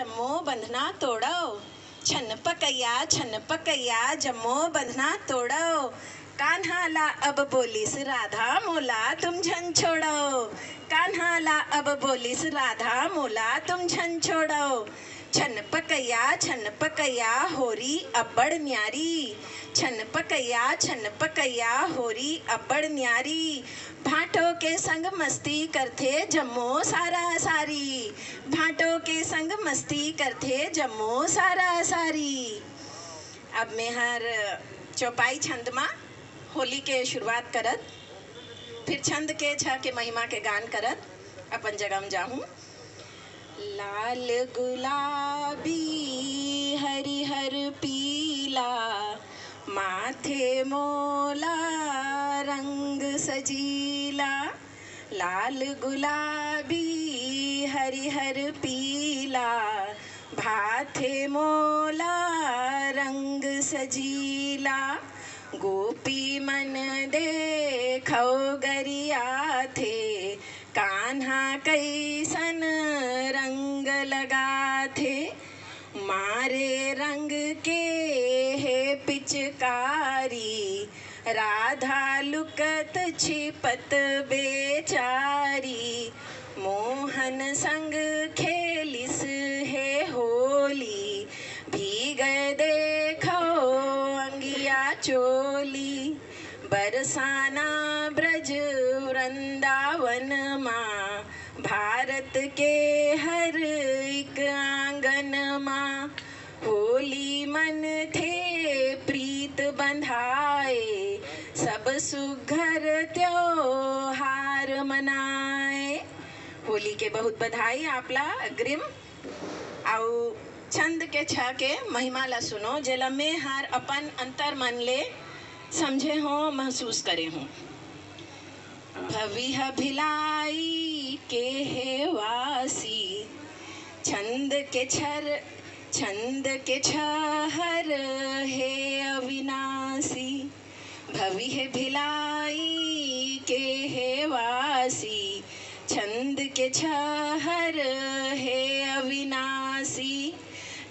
जम्मो बंधना तोड़ो, छन पकैया जम्मो बंधना तोड़ो। कान्हा ला अब बोलिस राधा मोला तुम झन छोड़ो। कान्हा ला अब बोलिस राधा मोला तुम झन छोड़ो। छन पकैया होरी अब्बड़ न्यारी। छन पकैया होरी अब्बड़ न्यारी। भाटो के संग मस्ती करथे जम्मो सारा सारी। भाटो के संग मस्ती करथे जम्मो सारा सारी। अब मैं हर चौपाई छंद मा होली के शुरुआत करत, फिर छंद के छ के महिमा के गान करत अपन जगह में जाऊं। लाल गुलाबी हरिहर पीला, माथे मोला रंग सजीला। लाल गुलाबी हरिहर पीला, भाथे मोला रंग सजीला। गोपी मन देखो गरिया थे, कान्हा कैसन रंग लगा थे। मारे रंग के है पिचकारी, राधा लुकत छिपत बेचारी। मोहन संग खेलिस है होली, भीग देखो अंगिया चोली। बरसाना ब्रज वृंदावन माँ, भारत के हर एक आंगन माँ। होली मन थे प्रीत बंधाए, सब सुघर त्योहार मनाए। होली के बहुत बधाई आपला अग्रिम। आउ छंद के छ के महिमा ला सुनो, जेला में हर अपन अंतर मन ले समझे हो, महसूस करे हो। भविह भिलाई के है वासी, छंद के छहर है अविनाशी। भविह भिलाई के है वासी, छंद के छहर है अविनाशी।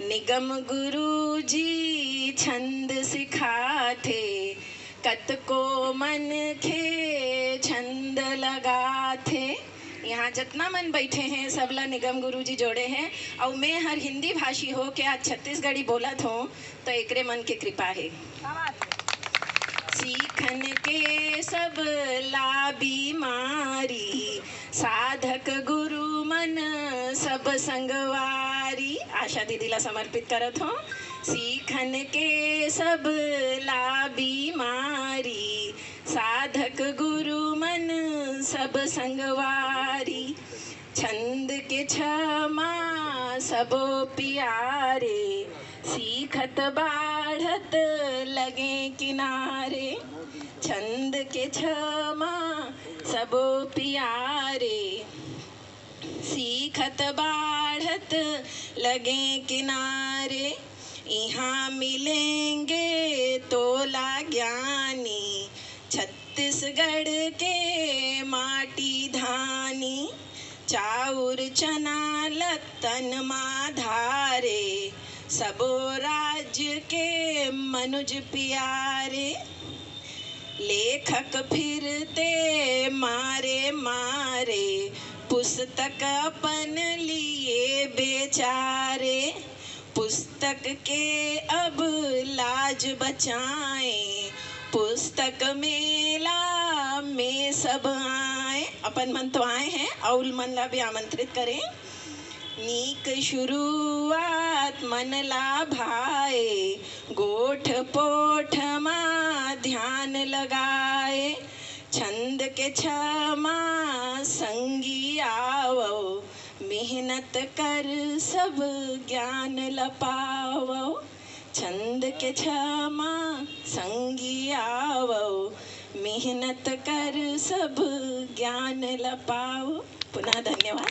निगम गुरु जी छंद सिखाथे, कत को मन खे छंद लगाथे। यहाँ जितना मन बैठे हैं सबला निगम गुरु जी जोड़े हैं। और मैं हर हिंदी भाषी हो के आज छत्तीसगढ़ी बोलत हूँ, तो एकरे मन के कृपा है। सीखन के सब ला बीमारी, साधक गुरु मन सब संगवारी। आशा दीदी ला समर्पित करत हूँ। सीखन के सब ला बीमारी, साधक गुरु मन सब संगवारी। छंद के छमा सबो प्यारे, सीखत बाढ़त लगे किनारे। छंद के छमा सबो प्यारे, सीखत बाढ़त लगे किनारे। यहाँ मिलेंगे तोला ज्ञानी, छत्तीसगढ़ के माटी धानी। चाउर चना लतन माधारे, सबो राज्य के मनुज प्यारे। लेखक फिरते मारे मारे, पुस्तक अपन लिए बेचारे। पुस्तक के अब लाज बचाएं, पुस्तक मेला में सब आए। अपन मन तो आए हैं, और मन ला भी आमंत्रित करें। नीक शुरुआत मन ला भाए, गोठ पोठ मा ध्यान लगाए। छंद के छमा संगी आवो, मेहनत कर सब ज्ञान लपावो। छंद के छमा संगी आवो, मेहनत कर सब ज्ञान लपाओ। पुनः धन्यवाद।